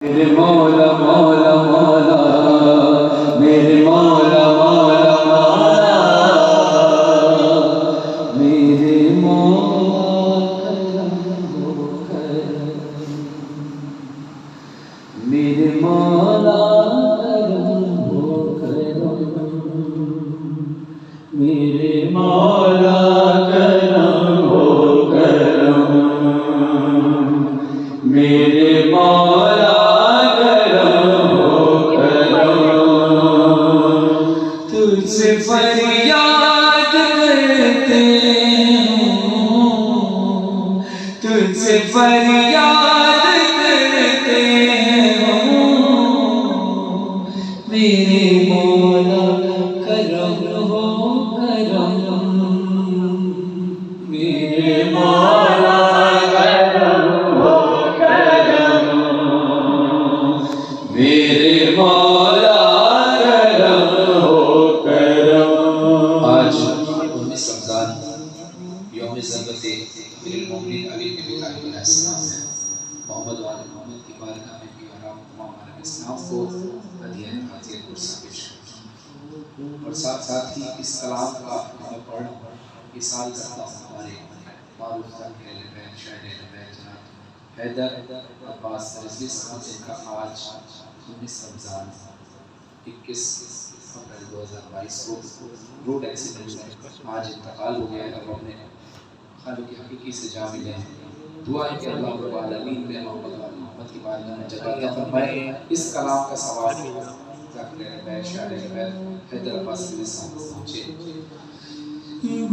میرے مولا مولا مولا میرے مولا مولا مولا میرے مولا میرے مولا میرے مولا کرم ہو کرم میرے مولا تجھ سے فریاد کرتے ہوں تجھ سے فریاد کرتے ہوں میرے مولا کرم ہو کرم میرے مولا کرم ہو کرم میرے مولا محمد والے محمد کی بارگاہ میں بھی اور آپ تمام عالم اسلام کو ہدیہ حاضر قرصہ پیش کرتا ہوں اور ساتھ ساتھ ہی اس کلام کا میں پڑھ اصال کرتا ہوں ہمارے معروف ذاکر البیت شاعر البیت جناب حیدر عباس رضوی صاحب جن کا آج 19 رمضان 21 اپریل 2022 کو روڈ ایکسیڈنٹ میں آج انتقال ہو گیا ہے اور اپنے خالق حقیقی سے جا ملے ہیں دعا ہے کہ اللہ رب العالمین میں محمد کی بارگاہ میں جگہ عطا فرمائے اس کلام کا ثواب ذاکر البیت شاعر البیت حیدر عباس رضوی صاحب کو پہنچے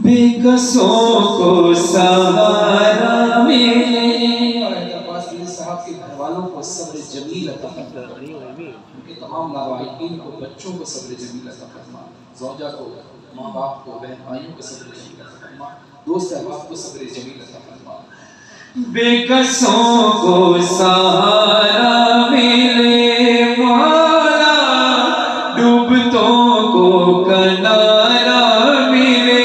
بے قصوں کو سہارا ملے اور حیدر عباس رضوی صاحب کے گھر والوں کو صبر جمیل عطا فرمائے ان کے تمام لاوائقین کو بچوں کو صبر جمیل عطا فرمائے زوجہ کو ماں باپ کو بہن بھائیوں کو صبر جمیل عطا فرمائے دوست احباب کو صبر جمیل عطا فرمائے بے قصوں کو سہارا ملے مولا ڈوبتوں کو کنارا ملے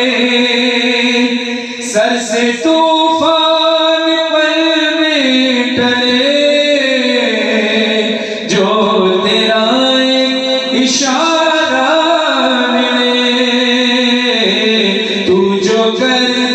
سر سے طوفان پل میں ٹلے جو تیرا ایک اشارہ ملے تو جو کر